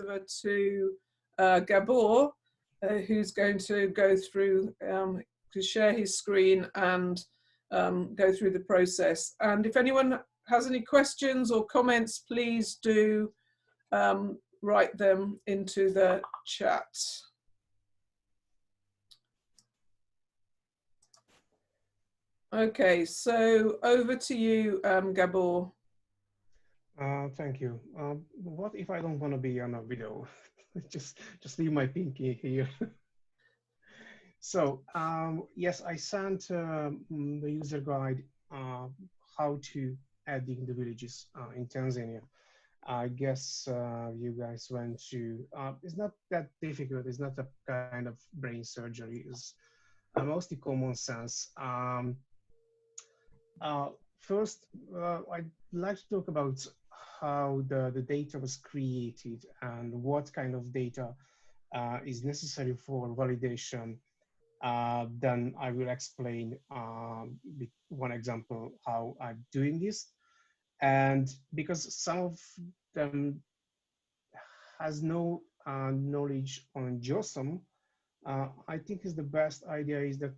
over to Gabor, who's going to go through, to share his screen and go through the process. And if anyone has any questions or comments, please do write them into the chat. Okay, so over to you, Gabor. Thank you. What if I don't want to be on a video? just leave my pinky here. So yes, I sent the user guide how to add the villages in Tanzania. I guess you guys went to. It's not that difficult. It's not a kind of brain surgery. It's mostly common sense. First, I'd like to talk about how the data was created and what kind of data is necessary for validation. Then I will explain with one example how I'm doing this. And because some of them has no knowledge on JOSM, I think is the best idea is that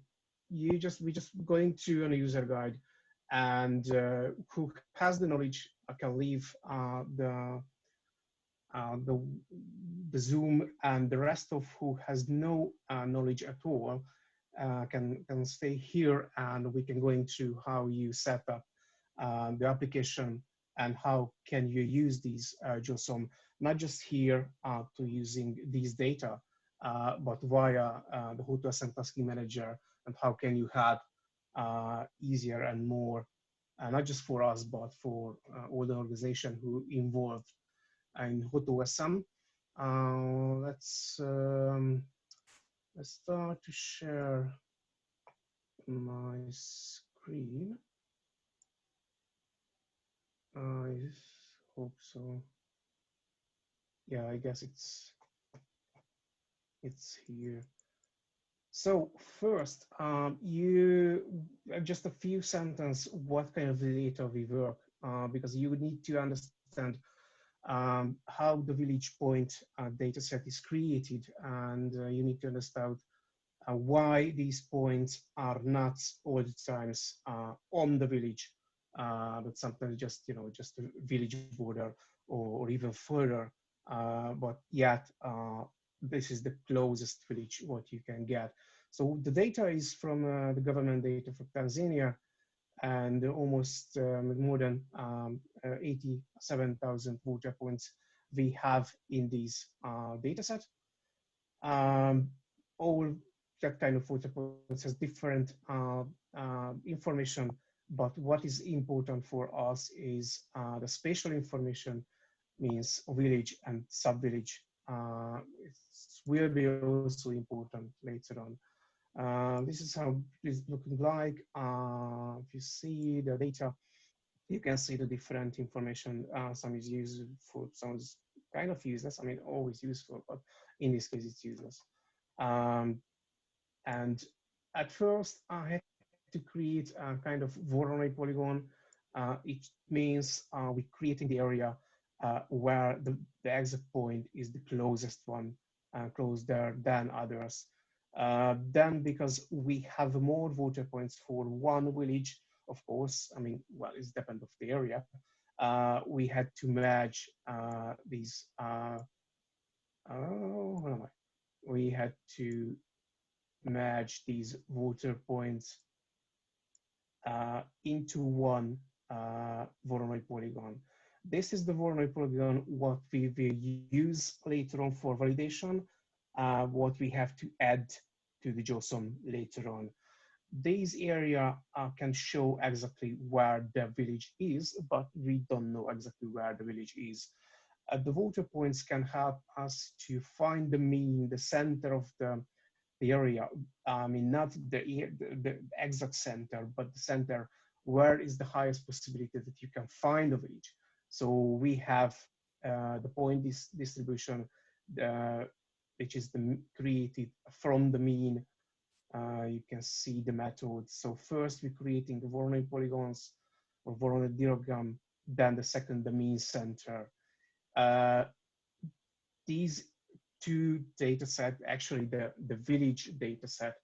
we just going to a user guide, and who has the knowledge can leave the Zoom, and the rest of who has no knowledge at all can stay here, and we can go into how you set up the application and how can you use these JOSM, not just here to using these data, but via the JOSM tasking manager, and how can you have easier and more, not just for us, but for all the organization who involved in JOSM. Let's start to share my screen. I hope so. Yeah, I guess it's here. So first, you just a few sentences what kind of data we work, because you need to understand how the village point data set is created, and you need to understand why these points are not all the times on the village, but sometimes just just a village border or even further, but yet this is the closest village what you can get. So the data is from the government data for Tanzania, and almost more than 87,000 water points we have in this data set. All that kind of water points has different information, but what is important for us is the spatial information, means village and sub-village. It will be also important later on. This is how it's looking like. If you see the data, you can see the different information. Some is used for, some is kind of useless. I mean, always useful, but in this case, it's useless. And at first, I had to create a kind of Voronoi polygon. It means we're creating the area where the exit point is the closest one, closer than others. Then, because we have more water points for one village, of course, I mean, well, it depends of the area, we had to merge these, where am I? We had to merge these water points into one Voronoi polygon. This is the Voronoi polygon what we will use later on for validation, what we have to add to the JOSM later on. This area can show exactly where the village is, but we don't know exactly where the village is. The water points can help us to find the mean, the center of the area. I mean, not the exact center, but the center where is the highest possibility that you can find a village. So we have the point distribution, which is created from the mean. You can see the method. So first we're creating the Voronoi polygons or Voronoi diagram, then the second, the mean center. these two data set, actually the village data set,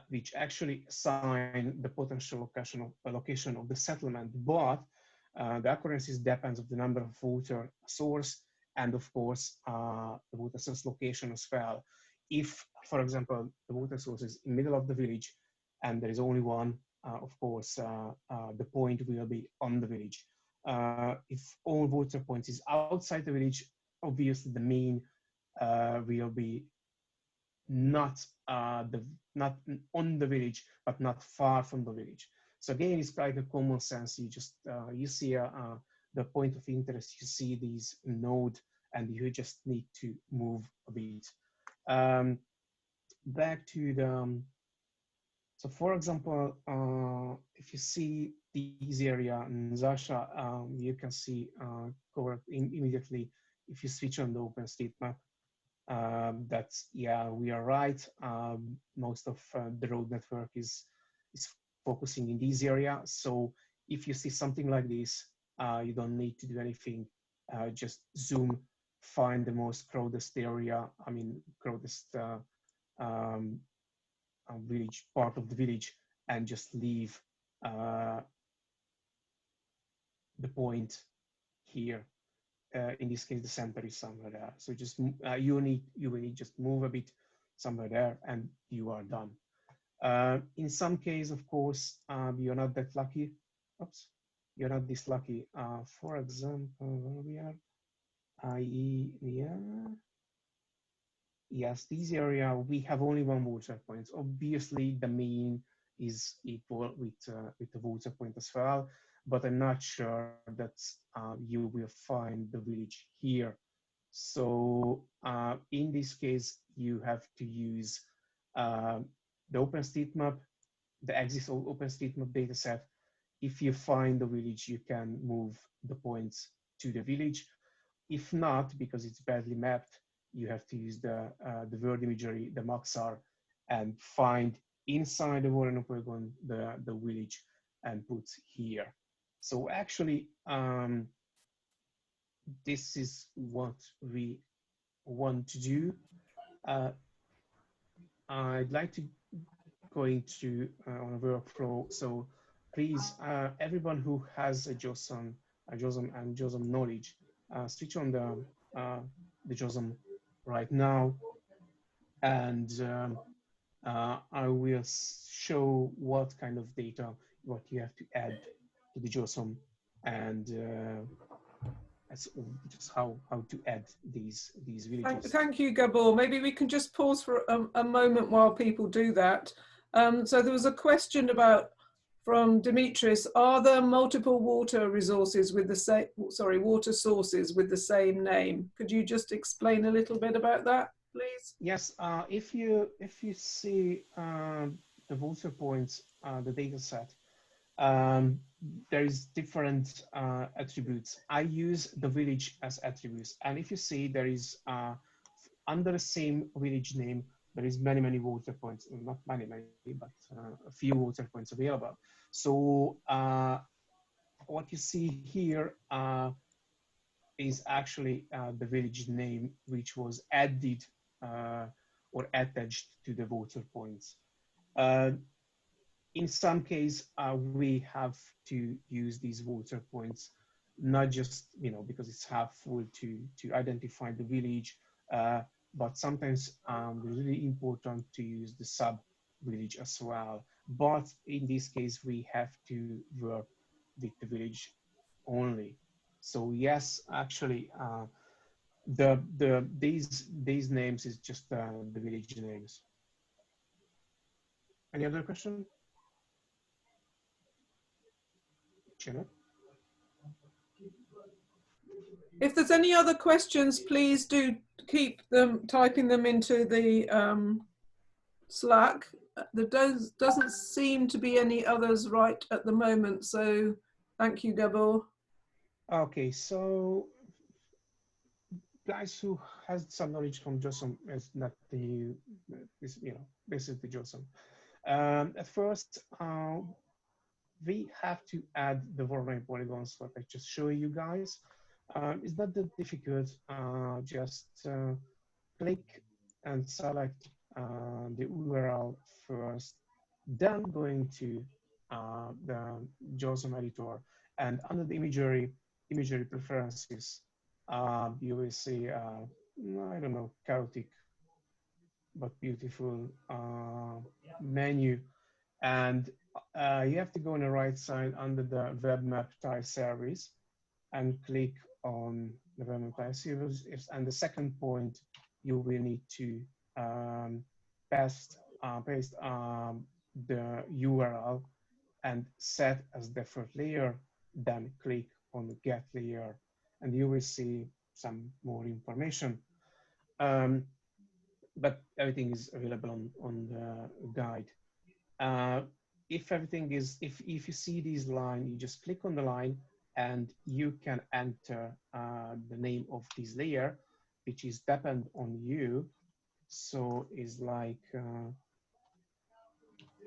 which actually assign the potential location of the settlement, but the occurrences depends of the number of water source and of course the water source location as well. If, for example, the water source is in the middle of the village and there is only one, of course, the point will be on the village. If all water points is outside the village, obviously the mean will be not not on the village, but not far from the village. So again, it's like a common sense. You just you see the point of interest. You see these node, and you just need to move a bit. Back to the so for example, if you see these area in Zasha, you can see covered immediately if you switch on the OpenStreetMap. That's, yeah, we are right. Most of the road network is focusing in this area. So if you see something like this, you don't need to do anything. Just zoom, find the most crowded area. I mean, crowded village, part of the village, and just leave the point here. In this case, the center is somewhere there. So just you will need just move a bit somewhere there, and you are done. In some case, of course, you're not that lucky. Oops, you're not this lucky. For example, where we are, i.e., yeah. Yes, this area, we have only one water point. Obviously, the mean is equal with the water point as well, but I'm not sure that you will find the village here. So in this case, you have to use the OpenStreetMap, the existing OpenStreetMap dataset. If you find the village, you can move the points to the village. If not, because it's badly mapped, you have to use the word imagery, the Maxar, and find inside the Warren polygon the village and put here. So actually, this is what we want to do. I'd like to go into on a workflow. So please, everyone who has a JOSM and JOSM knowledge, switch on the JOSM right now, and I will show what kind of data, what you have to add to the JOSM, and that's just how to add these villages. Thank you, Gabor. Maybe we can just pause for a moment while people do that. So there was a question from Dimitris, are there multiple water resources with the same, water sources with the same name? Could you just explain a little bit about that, please? Yes, if you see the water points, the data set, there is different attributes. I use the village as attributes, and if you see there is under the same village name, there is many water points, not many, but a few water points available. So what you see here is actually the village name, which was added or attached to the water points. In some case, we have to use these water points, not just because it's helpful to identify the village, but sometimes it's really important to use the sub village as well. But in this case, we have to work with the village only. So yes, actually, these names is just the village names. Any other question? Janet? If there's any other questions, please do keep them, typing them into the Slack. There doesn't seem to be any others right at the moment, so thank you, Gabor. Okay, so guys who has some knowledge from JOSM is not the this is the JOSM. At first, we have to add the Voronoi polygons, what I just show you guys. It's not that difficult. Just click and select the URL first, then going to the JOSM editor, and under the imagery preferences, you will see, I don't know, chaotic but beautiful menu. And you have to go on the right side under the web map tile service and click on the web map tile service. And the second point, you will need to um, paste the URL and set as default layer, then click on the get layer, and you will see some more information. Um, but everything is available on the guide. Uh, if everything is, if you see this line, you just click on the line and you can enter the name of this layer, which is depend on you. So it's like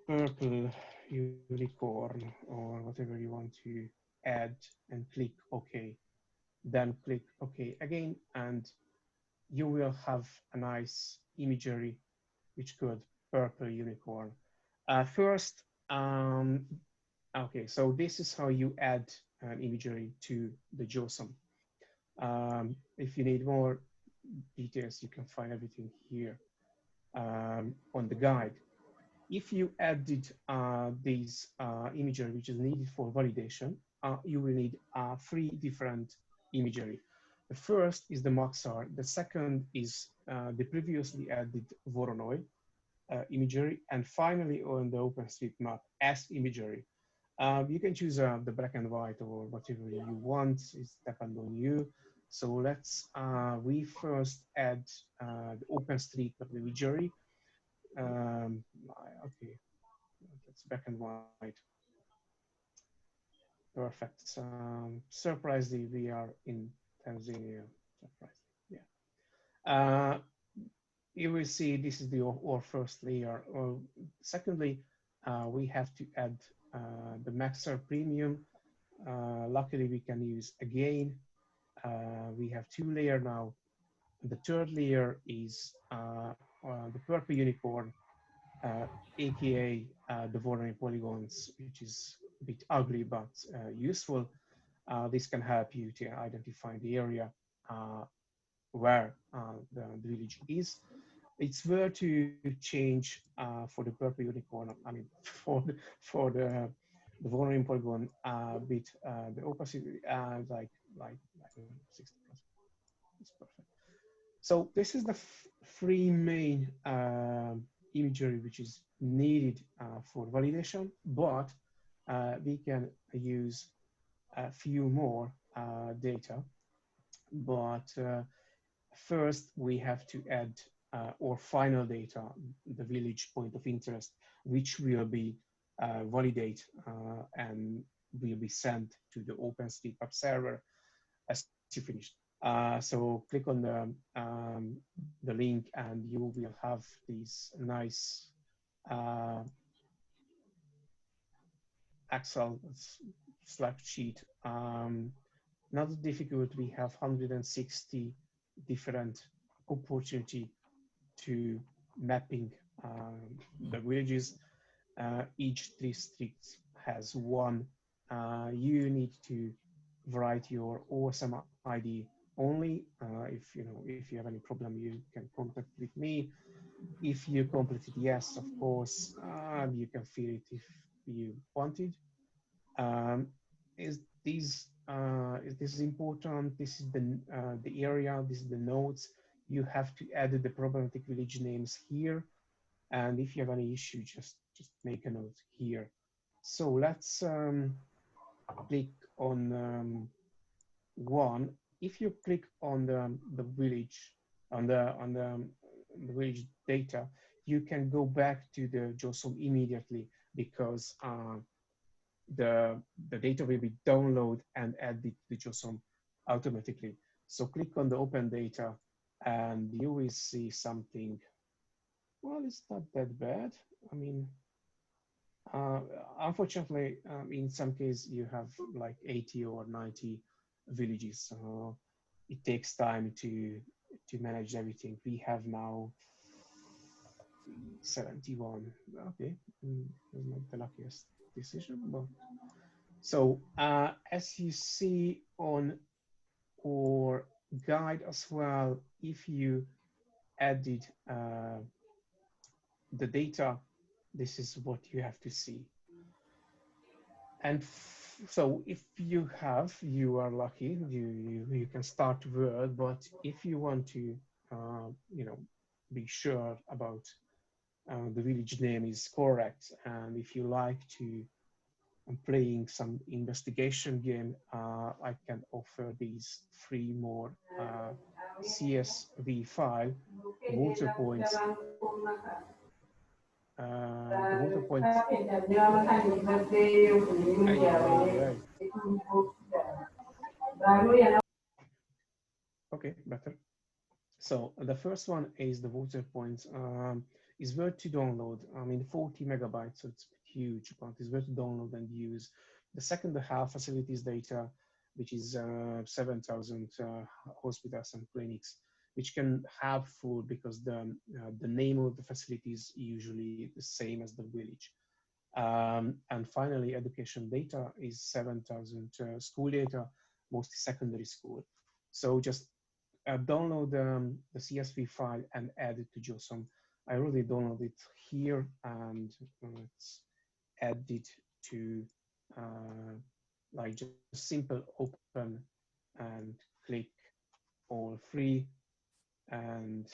purple unicorn or whatever you want to add, and click OK. Then click OK again, and you will have a nice imagery which could purple unicorn. First, okay, so this is how you add an imagery to the JOSM. If you need more details, you can find everything here on the guide. If you added these imagery which is needed for validation, you will need three different imagery. The first is the Maxar. The second is the previously added Voronoi imagery. And finally, on the OpenStreetMap as imagery. You can choose the black and white or whatever you want. It's depend on you. So let's, we first add the OpenStreetMap imagery. Okay, that's black and white. Perfect. Surprisingly, we are in Tanzania. Surprisingly, yeah. You will see this is the our first layer. Secondly, we have to add the Maxer Premium. Luckily, we can use again. We have two layers now. The third layer is the purple unicorn, aka the Voronoi polygons, which is a bit ugly but useful. This can help you to identify the area where the village is. It's where to change for the purple unicorn. I mean, for the Voronoi polygon with the opacity like 60%. It's perfect. So this is the three main imagery which is needed for validation, but we can use a few more data. But first, we have to add our final data, the village point of interest, which will be validate and will be sent to the OpenStreetMap server as you finished. So click on the link and you will have this nice Excel Slack sheet. Not difficult. We have 160 different opportunity to mapping the villages. Each district has one. You need to write your OSM ID only. If you have any problem, you can contact with me. If you completed yes, of course, you can fill it if you wanted. Is this is important? This is the area. This is the nodes. You have to add the problematic village names here, and if you have any issue, just make a note here. So let's click on one. If you click on the village on the village data, you can go back to the JOSM immediately because the data will be downloaded and added to the JOSM automatically. So click on the open data and you will see something. Well, it's not that bad. I mean, unfortunately, in some cases you have like 80 or 90 villages. It takes time to manage everything. We have now 71. Okay, it's not the luckiest decision, but so as you see on our guide as well, if you added the data, this is what you have to see. And so if you have, you are lucky, you can start to work, but if you want to, you know, be sure about the village name is correct, and if you like to playing some investigation game, I can offer these 3 more CSV file, the water points, the water points. Ay, ay, ay, ay. Okay, better. So the first one is the water points. Is worth to download. I mean, 40 megabytes, so it's huge, but it's worth to download and use. The second, the health facilities data, which is 7,000 hospitals and clinics, which can have full because the name of the facility is usually the same as the village. And finally, education data is 7,000 school data, mostly secondary school. So just download the CSV file and add it to JOSM. I already downloaded it here, and let's add it to like just simple open and click all free, and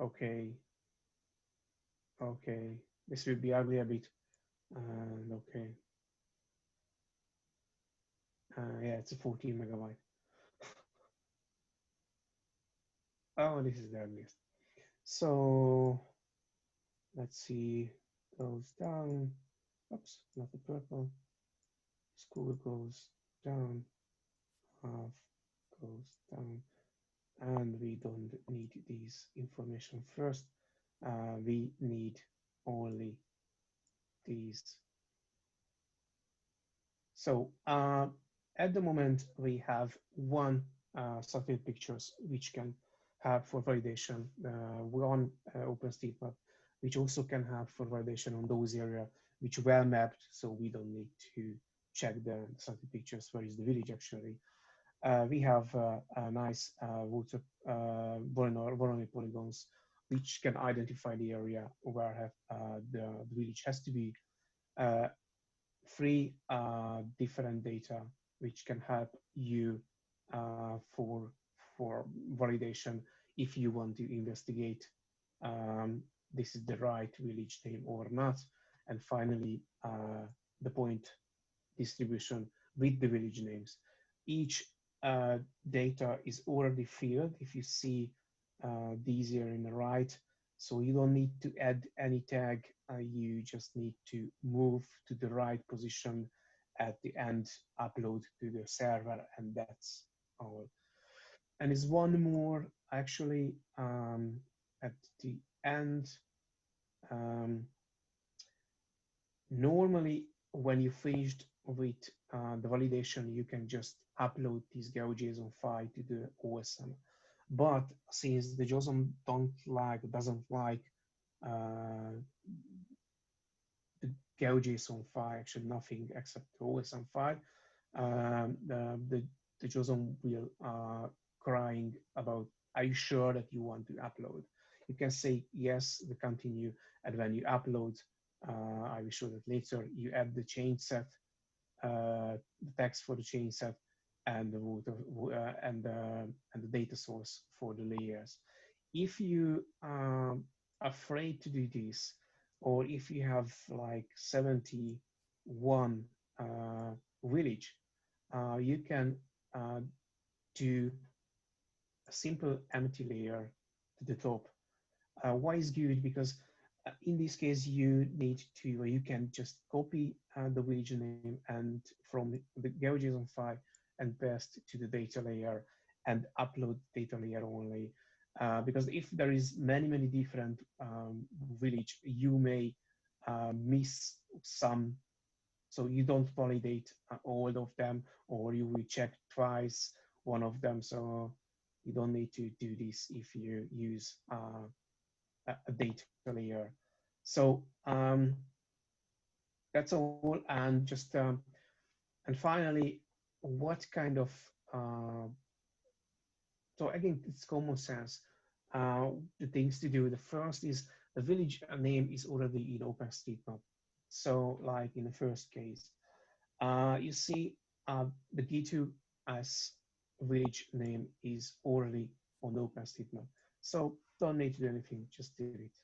okay, okay, this will be ugly a bit, and okay, yeah, it's a 14 megabyte. Oh, this is the ugliest. So let's see, goes down. Oops, not the purple. School goes down, half goes down, and we don't need these information first. We need only these. So at the moment we have one satellite pictures which can have for validation, one OpenStreetMap, which also can have for validation on those areas which were mapped, so we don't need to check the satellite pictures where is the village actually. We have a nice water Voronoi polygons which can identify the area where the village has to be. 3 different data which can help you for validation if you want to investigate this is the right village name or not. And finally, the point distribution with the village names. Each data is already filled. If you see these here in the right, so you don't need to add any tag. You just need to move to the right position at the end, upload to the server, and that's all. And there's one more actually at the end. Normally, when you finished with the validation, you can just upload this GeoJSON file to the OSM. But since the JOSM doesn't like the GeoJSON file, actually nothing except the OSM file, the JOSM will crying about, are you sure that you want to upload? You can say yes, we continue, and when you upload, I will show that later, you add the change set, the text for the change set, and the data source for the layers. If you are afraid to do this, or if you have like 71 village, you can do a simple empty layer to the top. Why is good? Because in this case, you need to, you can just copy the village name and from the GeoJSON file and paste to the data layer and upload data layer only. Because if there is many different village, you may miss some, so you don't validate all of them, or you will check twice. one of them. So you don't need to do this if you use a data layer. So that's all. And just and finally, what kind of so again, it's common sense. The things to do. The first is the village name is already in OpenStreetMap. So like in the first case, you see the G2 as village name is already on OpenStreetMap. So don't need to do anything, just do it.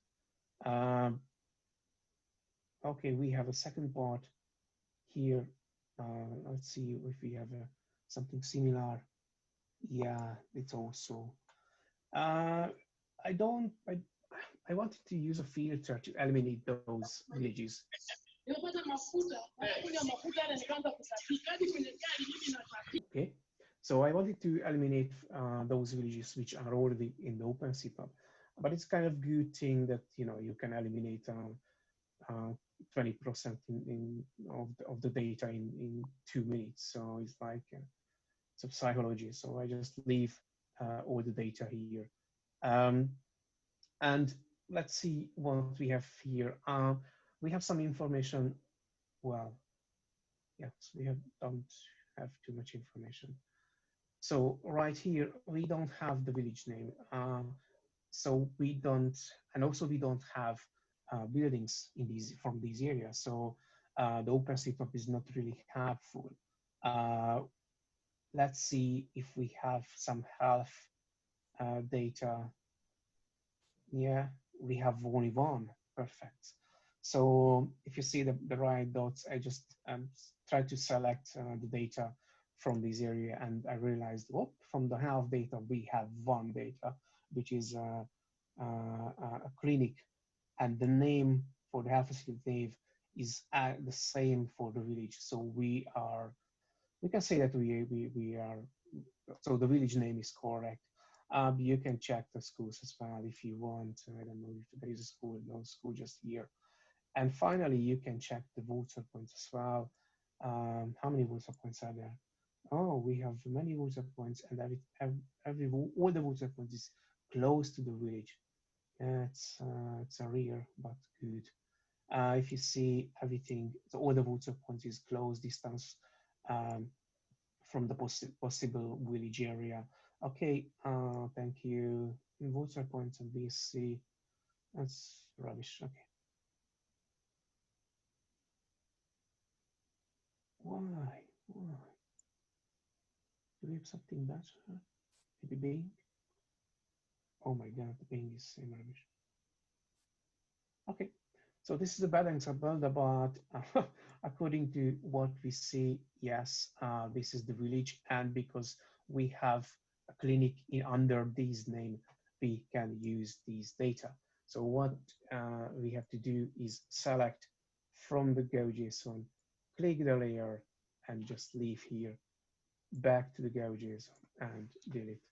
Okay, we have a second part here. Let's see if we have something similar. Yeah, it's also. Uh, I don't. I wanted to use a filter to eliminate those villages. Okay, so I wanted to eliminate those villages which are already in the OpenStreetMap, but it's kind of good thing that you can eliminate 20% of the data in 2 minutes. So it's like some psychology. So I just leave all the data here. And let's see what we have here. We have some information. Well, yes, don't have too much information. So right here, we don't have the village name. So we don't, and also we don't have buildings in from these areas. So the OpenStreetMap is not really helpful. Let's see if we have some health data. Yeah, we have only one. Perfect. So if you see the right dots, I just try to select the data from this area, and I realized, oh, from the health data, we have one data, which is a clinic, and the name for the health facility name is the same for the village. So we can say that we are, so the village name is correct. You can check the schools as well if you want. I don't know if there is a school, no school just here. And finally, you can check the voter points as well. How many voter points are there? Oh, we have many voter points, and all the voter points is close to the village. Yeah, it's a rare but good. If you see everything, so all the voter points is close distance um, from the possible village area. Okay, thank you. Voter points and BSC. That's rubbish. Okay. Why? Why? Do we have something better? Maybe Bing? Oh my god, the Bing is same rubbish. Okay, so this is a bad example, but according to what we see, yes, this is the village, and because we have a clinic under this name, we can use these data. So what we have to do is select from the GeoJSON, click the layer, and just leave here, back to the GeoJSON and delete.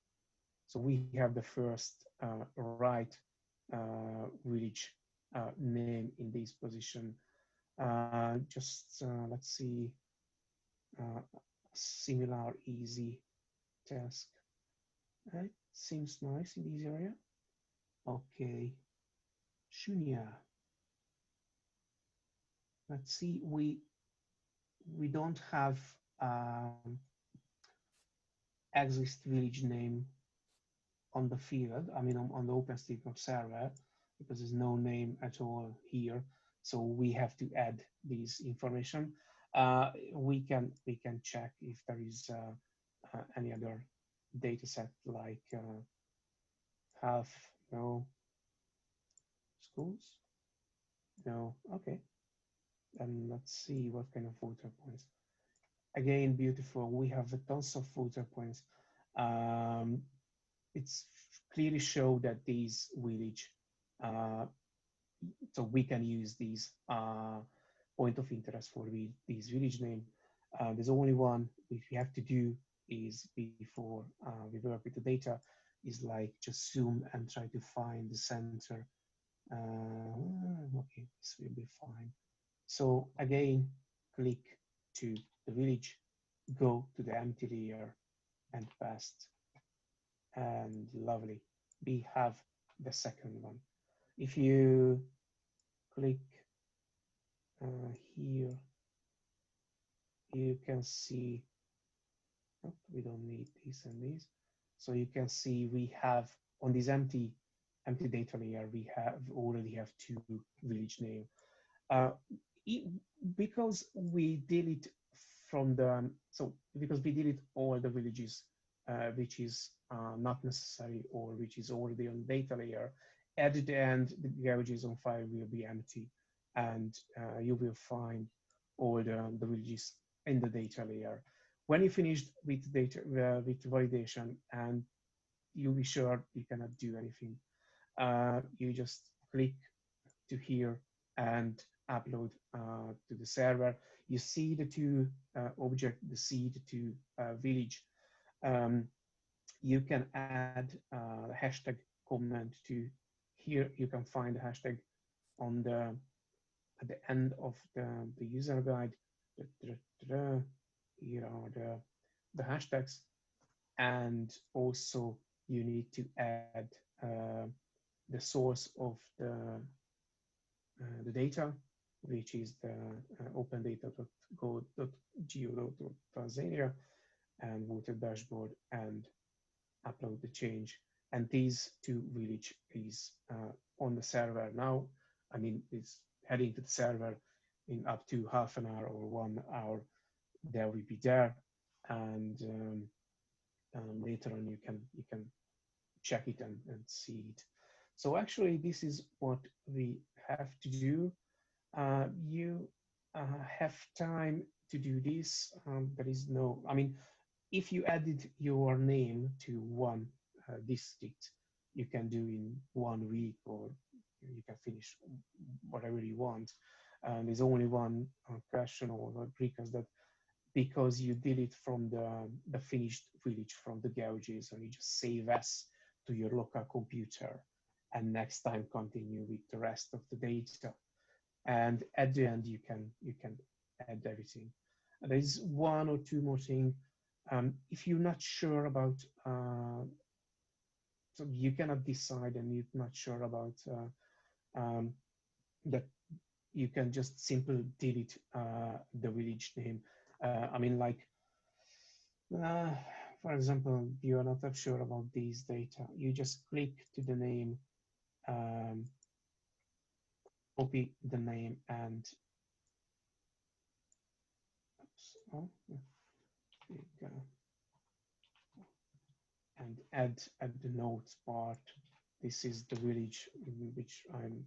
So we have the first right village name in this position. Let's see, similar easy task. It seems nice in this area. Okay, Shunya. Let's see, we don't have exist village name on the field, I mean on the OpenStreetMap server, because there's no name at all here. So we have to add this information. We can check if there is any other data set like health, no, schools, no, okay. And let's see what kind of voter points. Again, beautiful. We have tons of voter points. It's clearly show that these village, so we can use these point of interest for these village name. There's only one which we have to do is before we work with the data is like just zoom and try to find the center. Okay, this will be fine. So again, click to the village, go to the empty layer, and past. And lovely. We have the second one. If you click here, you can see, oh, we don't need these and these. So you can see we have on this empty data layer, we already have two village name. Uh, because we delete from the, so because we delete all the villages which is not necessary or which is already on data layer, at the end the GeoJSON file will be empty, and you will find all the villages in the data layer. When you finished with data with validation and you'll be sure you cannot do anything, you just click to here and upload to the server. You see the two object, the seed to village. You can add the hashtag comment to here. You can find the hashtag on the at the end of the user guide. Here are the hashtags, and also you need to add the source of the data, which is the opendata.go.geo.tanzania, and water dashboard, and upload the change. And these two village is on the server now. I mean, it's heading to the server in up to half an hour or 1 hour. They will be there, and later on you can check it and see it. So actually, this is what we have to do. You have time to do this. There is no, I mean, if you added your name to one district, you can do in 1 week, or you can finish whatever you want. There's only one question or request that because you did it from the finished village from the gauges, and you just save as to your local computer, and next time continue with the rest of the data. And at the end, you can add everything. And there is one or two more things. If you're not sure about, so you cannot decide, and you're not sure about that, you can just simply delete the village name. I mean, like, for example, you are not sure about these data. You just click to the name, copy the name, and oops, and add the notes part. This is the village in which I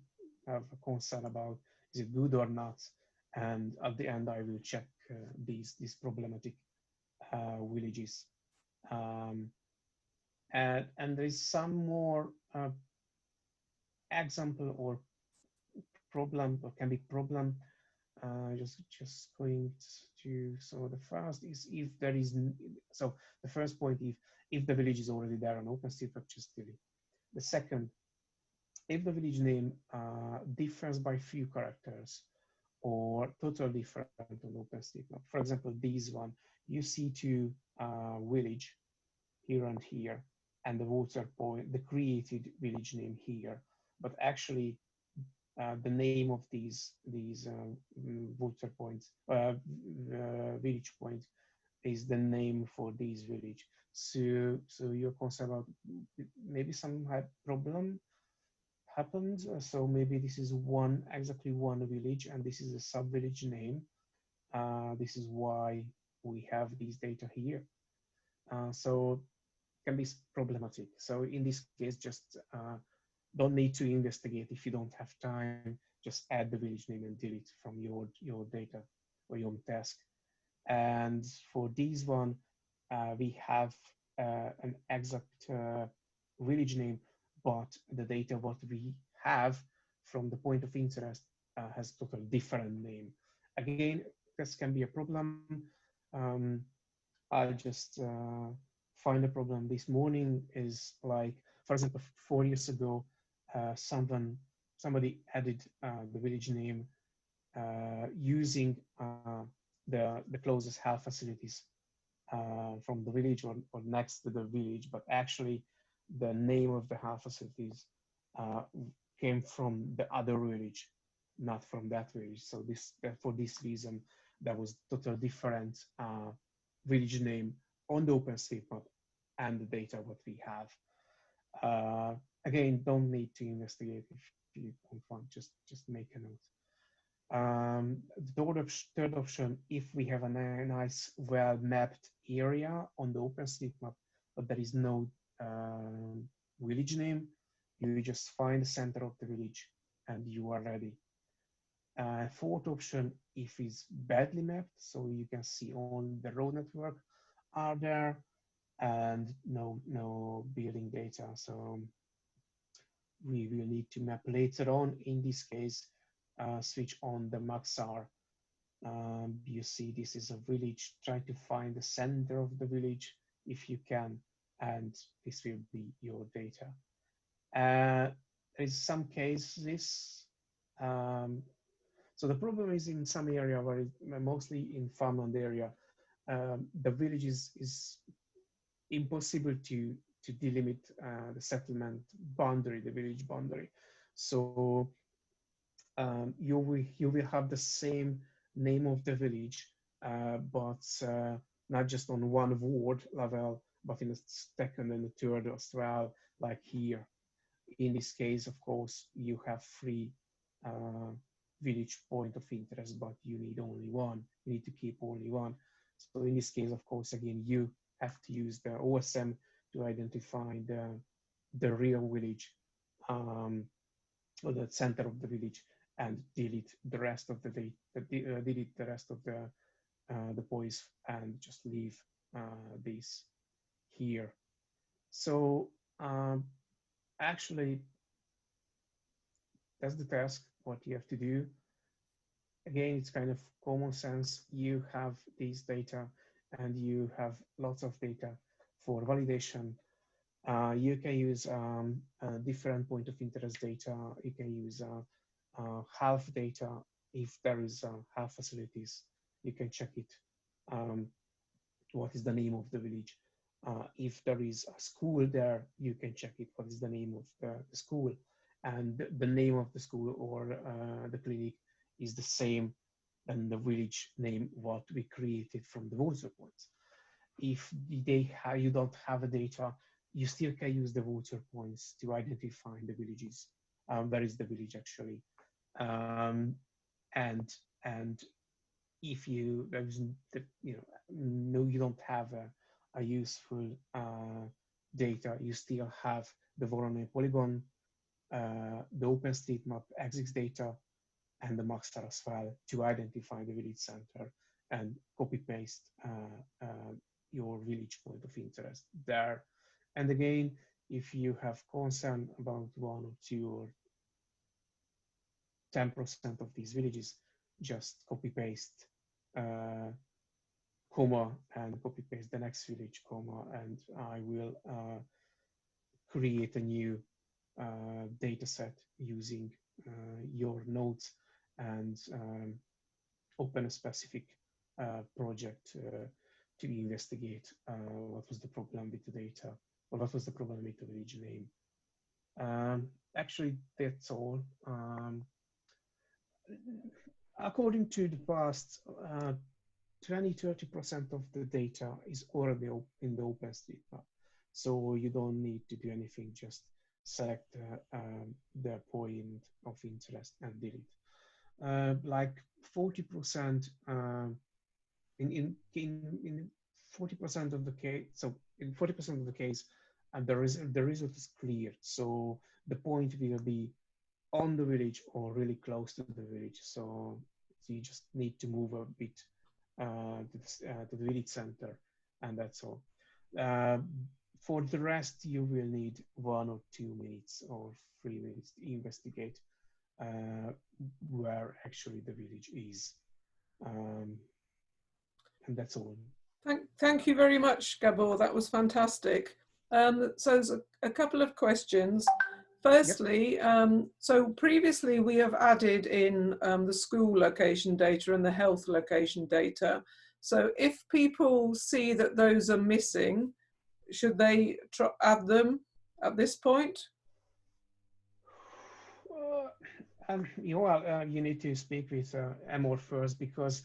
have a concern about. Is it good or not? And at the end, I will check these problematic villages. And there is some more example or problem, or can be problem. Just going to, so the first is if there is, so the first point, if the village is already there on OpenStreetMap, just delete. The second, if the village name differs by few characters or totally different on OpenStreetMap. For example, this one, you see two village here and here, and the water point, the created village name here, but actually the name of these water points, village point, is the name for this village. So you're concerned about maybe some problem happened. So maybe this is exactly one village, and this is a sub village name. This is why we have these data here. So it can be problematic. So in this case, just don't need to investigate. If you don't have time, just add the village name and delete from your data or your task. And for this one, we have an exact village name, but the data what we have from the point of interest has totally different name. Again, this can be a problem. I just find a problem this morning is like, for example, 4 years ago, somebody added the village name using the closest health facilities from the village or next to the village, but actually the name of the health facilities uh, came from the other village, not from that village. So for this reason, there was totally different village name on the OpenStreetMap and the data what we have. Again, don't need to investigate if you don't want, just make a note. The third option, if we have a nice, well-mapped area on the OpenStreetMap, but there is no village name, you just find the center of the village and you are ready. Fourth option, if it's badly mapped, so you can see on the road network are there and no building data. So we will need to map later on. In this case, switch on the Maxar. You see this is a village. Try to find the center of the village if you can, and this will be your data. There is some cases. So the problem is in some area where mostly in farmland area, the village is impossible to delimit the settlement boundary, the village boundary. So you will have the same name of the village, but not just on one ward level, but in the second and the third as well, like here. In this case, of course, you have three village point of interest, but you need only one. You need to keep only one. So in this case, of course, again, you have to use the OSM to identify the real village, or the center of the village, and delete the rest of the delete the rest of the points and just leave this here. So actually, that's the task, what you have to do. Again, it's kind of common sense. You have these data and you have lots of data for validation. You can use different point of interest data. You can use health data. If there is health facilities, you can check it. What is the name of the village? If there is a school there, you can check it. What is the name of the school? And the name of the school or the clinic is the same than the village name what we created from the water points. If you don't have the data, you still can use the water points to identify the villages. Where is the village actually? And if you you don't have a useful data, you still have the Voronoi polygon, the OpenStreetMap exit data, and the Maxar as well to identify the village center and copy paste your village point of interest there. And again, if you have concern about 1 or 2 or 10% of these villages, just copy paste comma and copy paste the next village comma, and I will create a new data set using your nodes and open a specific project to investigate what was the problem with the data, or what was the problem with the village name. Actually, that's all. According to the past, 20–30% of the data is already in the OpenStreetMap. So you don't need to do anything, just select the point of interest and delete. Like 40%, in 40% of the case, so in 40% of the case, the result is clear. So the point will be on the village or really close to the village. So you just need to move a bit to the village center, and that's all. For the rest, you will need 1 or 2 minutes or 3 minutes to investigate where actually the village is. And that's all. Thank you very much, Gabor. That was fantastic. So there's a couple of questions. Firstly, yep. So previously we have added in the school location data and the health location data. So if people see that those are missing, should they add them at this point? You need to speak with Amor first, because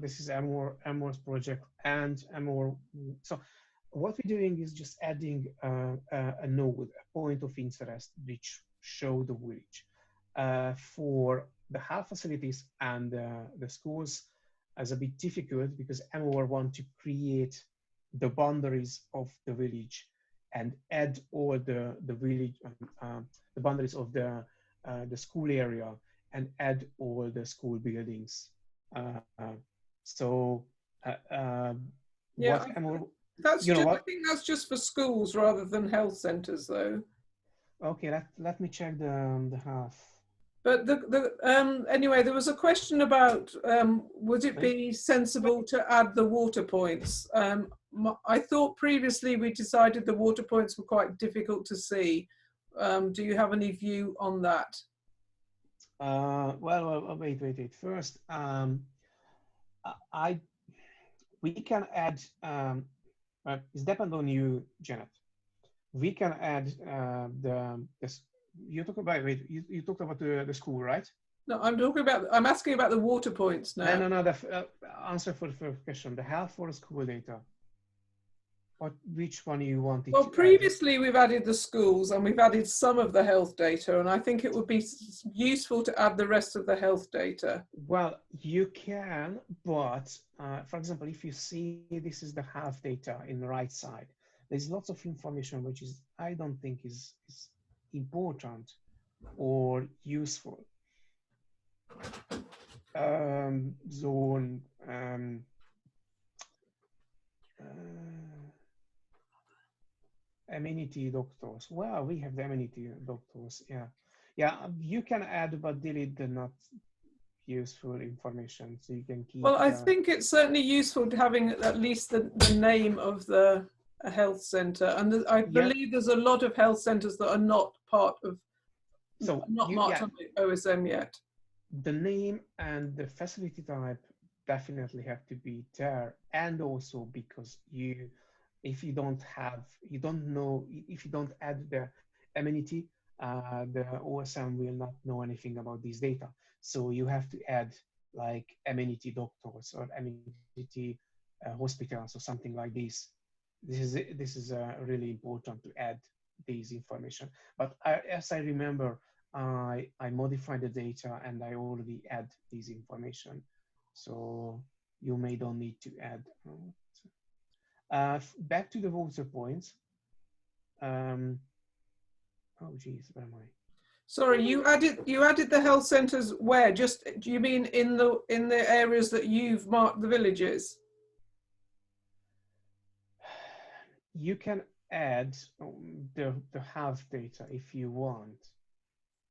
this is Amor's project, and Amor. So what we're doing is just adding a node, a point of interest, which show the village. For the health facilities and the schools, is a bit difficult because Amor want to create the boundaries of the village and add all the village, the boundaries of the school area, and add all the school buildings. Yeah, what Amor, that's you know just, I what? think that's just for schools rather than health centers, though. Okay, let me check the health. But anyway, there was a question about would it be sensible to add the water points? I thought previously we decided the water points were quite difficult to see. Do you have any view on that? Well, wait. First, we can add. It depends on you, Janet. We can add this. You talk about you talked about the school, right? No, I'm asking about the water points now. No. The answer for the first question: the health for school data. Which one you wanted? Well, previously we've added the schools and we've added some of the health data, and I think it would be useful to add the rest of the health data. Well, you can, but for example, if you see this is the health data in the right side, there's lots of information which is I don't think is important or useful. Zone. Amenity doctors. Well, we have the amenity doctors. Yeah. You can add but delete the not useful information, so you can keep. Well, I think it's certainly useful to having at least the name of the health center, and I believe there's a lot of health centers that are not part of, not marked on the OSM yet. The name and the facility type definitely have to be there, and also because if you don't add the amenity, the OSM will not know anything about this data. So you have to add like amenity doctors or amenity hospitals or something like this. This is really important to add these information. But as I remember, I modified the data and I already add this information. So you may don't need to add. Back to the water points. Oh geez, where am I? Sorry, you added the health centers where? Just, do you mean in the areas that you've marked the villages? You can add the health data if you want,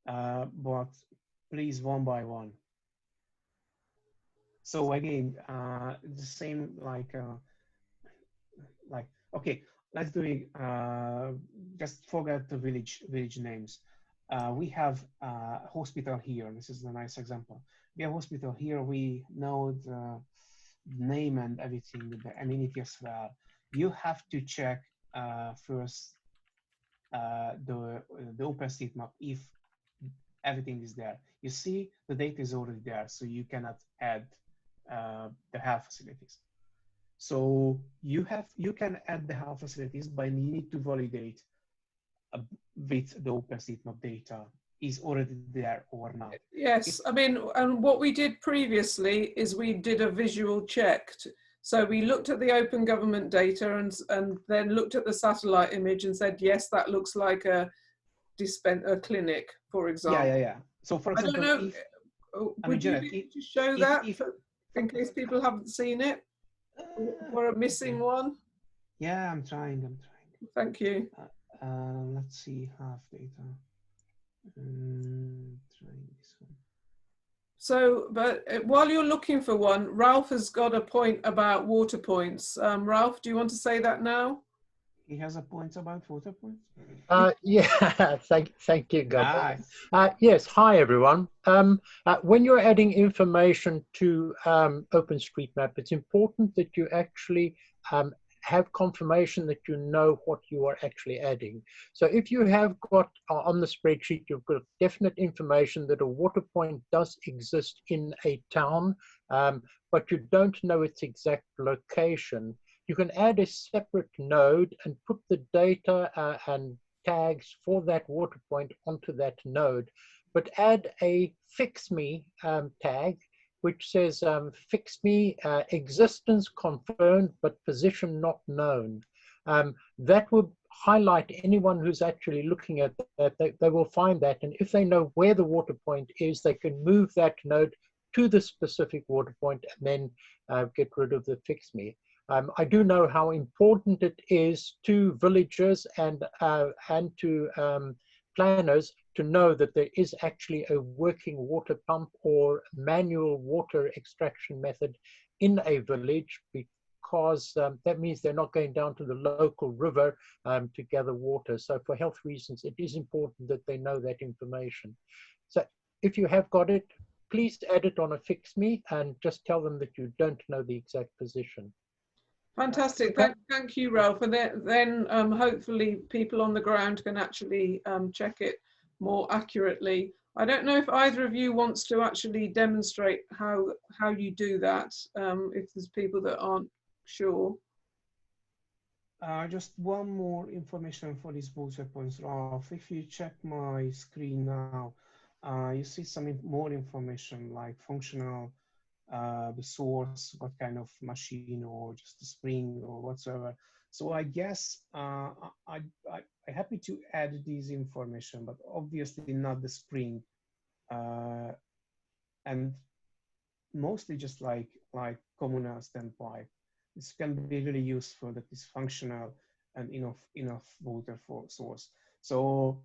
but please one by one. So again, the same like okay, let's do it. Just forget the village names. We have a hospital here. This is a nice example. We have a hospital here. We know the name and everything, the amenity as well. You have to check first the OpenStreetMap if everything is there. You see the data is already there, so you cannot add the health facilities. So you can add the health facilities, but you need to validate with the OpenStreetMap data is already there or not. Yes, I mean, and what we did previously is we did a visual check. So we looked at the open government data and then looked at the satellite image and said, yes, that looks like a clinic, for example. Yeah. So for example, I don't know, would you be able to show that in case people haven't seen it? Or a missing one? Yeah, I'm trying. Thank you. Let's see, half data. Trying this one. So, but while you're looking for one, Ralph has got a point about water points. Ralph, do you want to say that now? He has a point about water points. Yeah, thank you, Gabor. Nice. Yes, hi everyone. When you're adding information to OpenStreetMap, it's important that you actually have confirmation that you know what you are actually adding. So if you have got on the spreadsheet, you've got definite information that a water point does exist in a town, but you don't know its exact location, you can add a separate node and put the data and tags for that water point onto that node, but add a Fixme tag, which says Fixme existence confirmed, but position not known. That would highlight anyone who's actually looking at that. They will find that, and if they know where the water point is, they can move that node to the specific water point and then get rid of the Fixme. I do know how important it is to villagers and to planners to know that there is actually a working water pump or manual water extraction method in a village, because that means they're not going down to the local river to gather water. So for health reasons, it is important that they know that information. So if you have got it, please add it on a Fixme and just tell them that you don't know the exact position. Fantastic. Thank you, Ralph. And then hopefully people on the ground can actually check it more accurately. I don't know if either of you wants to actually demonstrate how you do that, if there's people that aren't sure. Just one more information for these water points, Ralph. If you check my screen now, you see some more information like functional, the source, what kind of machine, or just a spring or whatsoever. So I guess I'm happy to add these information, but obviously not the spring, and mostly just like communal standpipe. This can be really useful, that is functional and enough water for source. So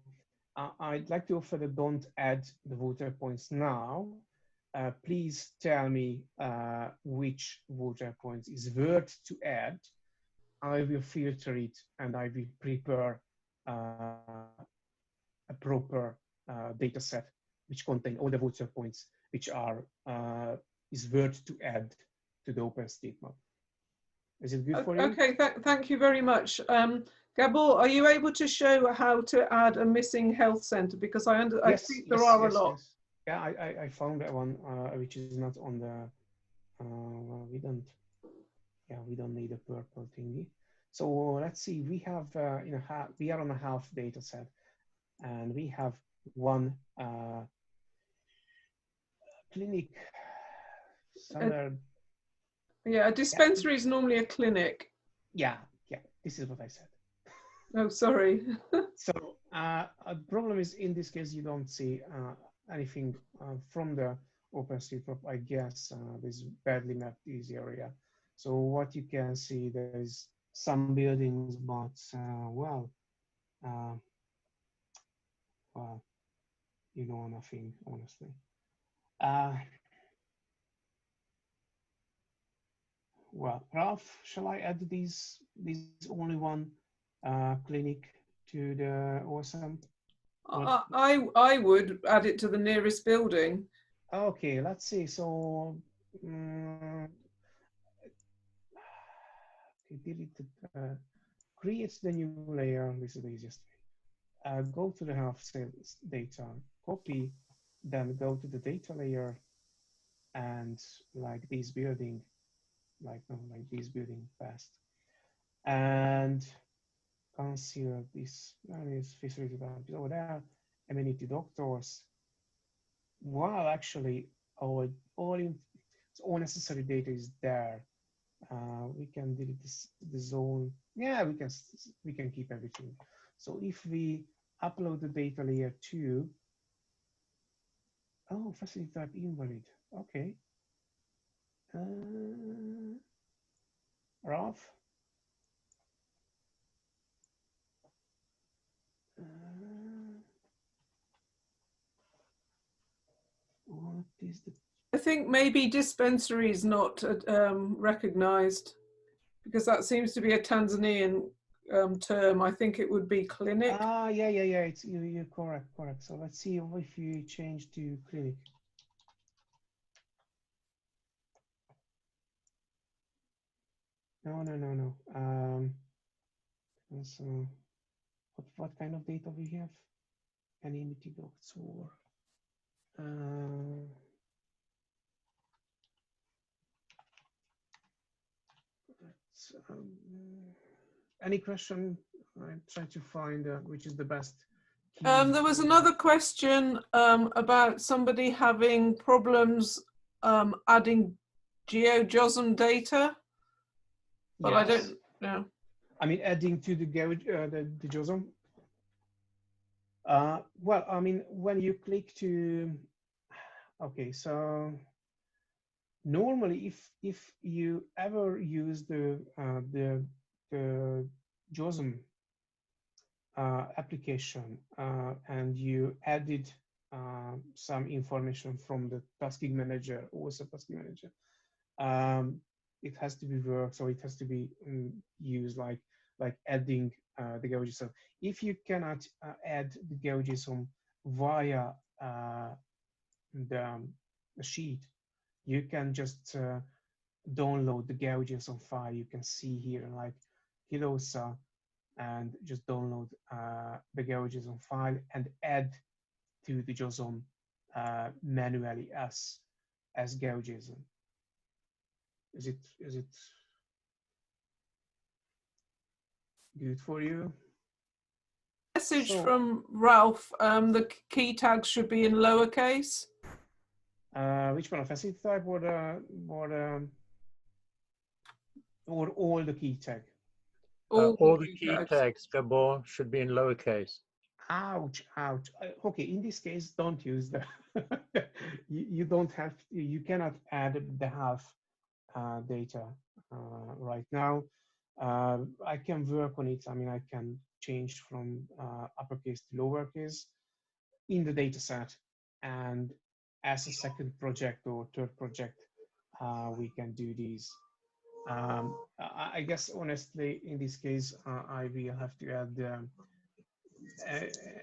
I'd like to offer that don't add the water points now. Please tell me which water points is worth to add. I will filter it and I will prepare a proper data set which contain all the water points which are is worth to add to the OpenStreetMap. Is it good for you? Okay, thank you very much. Gabor, are you able to show how to add a missing health center? Because I think there are a lot. Yes. Yeah, I found that one which is not on the. Well, we don't. Yeah, we don't need a purple thingy. So let's see. We have we are on a half data set, and we have one clinic somewhere. Yeah, a dispensary is normally a clinic. Yeah, this is what I said. Oh, sorry. So the problem is, in this case, you don't see anything from the OpenStreetMap. I guess this badly mapped this area. So what you can see, there is some buildings, but well, you know, nothing, honestly. Well, Ralph, shall I add these only one clinic to the OSM? I would add it to the nearest building. Okay, let's see. So delete create the new layer. This is the easiest way. Go to the half sales data, copy, then go to the data layer, and like this building, like this building fast, and consider this. There is facility over there. Amenity doctors. Well, actually, all necessary data is there. We can delete the zone. Yeah, we can keep everything. So if we upload the data layer 2, oh, facility type invalid. Okay. Ralph. What is the? I think maybe dispensary is not recognized, because that seems to be a Tanzanian term. I think it would be clinic. Ah, yeah. It's you're correct. So let's see if you change to clinic. No. So what kind of data we have? Any mitigates or any question? I try to find which is the best. There was another question about somebody having problems adding JOSM data, but yes. I don't know. I mean, adding to the JOSM. Well, I mean, when you click to, okay, so normally, if you ever use the JOSM application and you added some information from the tasking manager, also tasking manager, it has to be worked, so it has to be used like adding the GeoJSON. If you cannot add the GeoJSON via the sheet, you can just download the GeoJSON file. You can see here like Kilosa, and just download the GeoJSON file and add to the JOSM manually as GeoJSON. Is it good for you? Message from Ralph. The key tags should be in lowercase. Which one? Facility type or all the key tag? All the key tags, Gabor, should be in lowercase. Ouch. Okay, in this case, don't use the. you don't have. You cannot add the half data right now. I can work on it. I mean, I can change from uppercase to lowercase in the data set, and as a second project or third project, we can do these. I guess honestly, in this case, I will have to add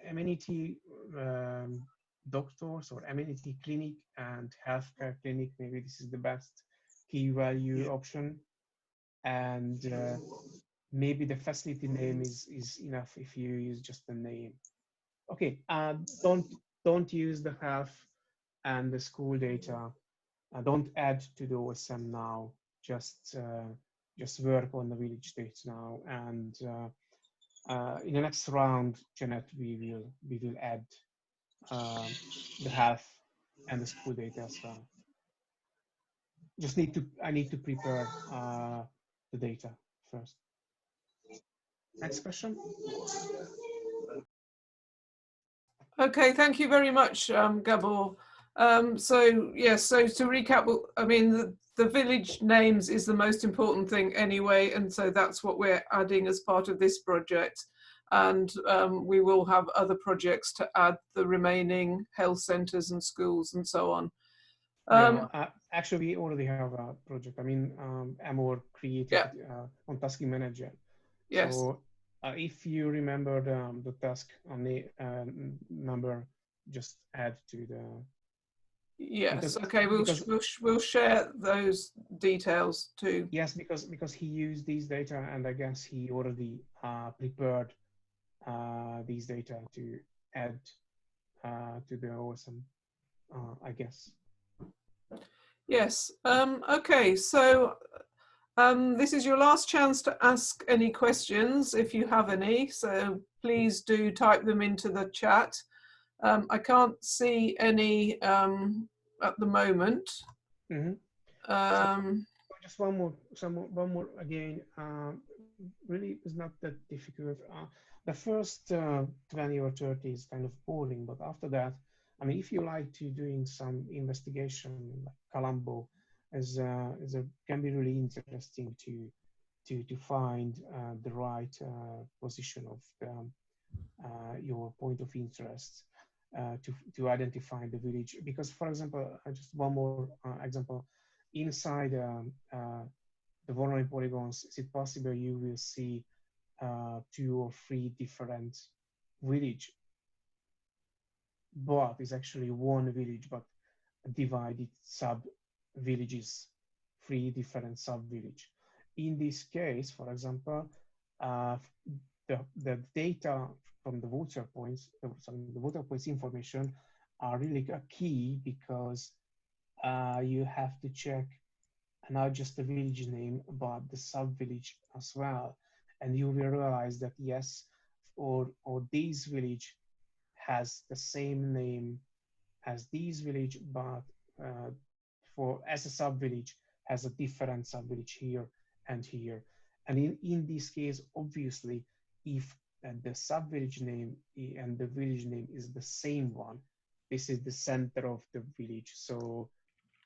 amenity doctors or amenity clinic and healthcare clinic. Maybe this is the best key value option, and maybe the facility name is enough if you use just the name. Okay, don't use the health and the school data. Don't add to the OSM now. Just work on the village data now, and in the next round, Janet, we will add the health and the school data as well. I need to prepare the data first. Next question. Okay, thank you very much, Gabor. So yes, so to recap, I mean, the village names is the most important thing anyway, and so that's what we're adding as part of this project. And we will have other projects to add the remaining health centers and schools and so on. Actually, we already have a project. I mean, Amor created on Tasking Manager. Yes. So if you remember the task on the number, just add to the. Yes. Okay. We'll share those details too. Yes, because he used these data, and I guess he already prepared these data to add to the OSM, I guess. Yes. Okay. So this is your last chance to ask any questions if you have any. So please do type them into the chat. I can't see any at the moment. Mm-hmm. Just one more again. Really, it's not that difficult. The first 20 or 30 is kind of boring, but after that, I mean, if you like to doing some investigation, like Colombo, can be really interesting to find the right position of your point of interest to identify the village. Because, for example, just one more example, inside the vulnerable polygons, is it possible you will see 2 or 3 different village, but it's actually one village, but divided sub villages, 3 different sub village. In this case, for example, the data from the voter points, the voter points information are really a key, because you have to check not just the village name, but the sub-village as well. And you will realize that yes, or this village has the same name as this village, but as a sub-village has a different sub-village here and here. And in this case, obviously, if the sub-village name and the village name is the same one, this is the center of the village. So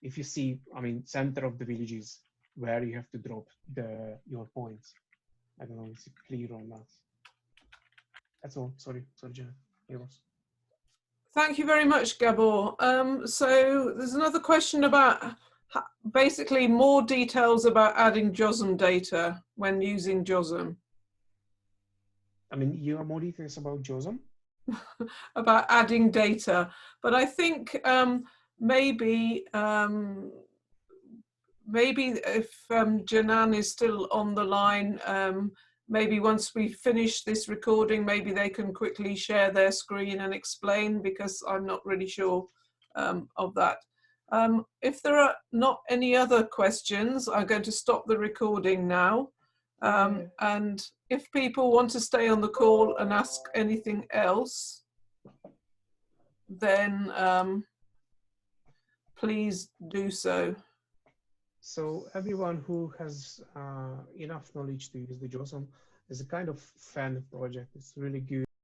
if you see, I mean, center of the village is where you have to drop your points. I don't know if it's clear or not. That's all. Sorry, Jenna. Thank you very much, Gabor. So there's another question about basically more details about adding JOSM data when using JOSM. I mean, you have more details about JOSM? About adding data, but I think maybe if Janan is still on the line, maybe once we finish this recording, maybe they can quickly share their screen and explain, because I'm not really sure of that. If there are not any other questions, I'm going to stop the recording now. And if people want to stay on the call and ask anything else, then please do so. So everyone who has enough knowledge to use the JOSM is a kind of fan project. It's really good.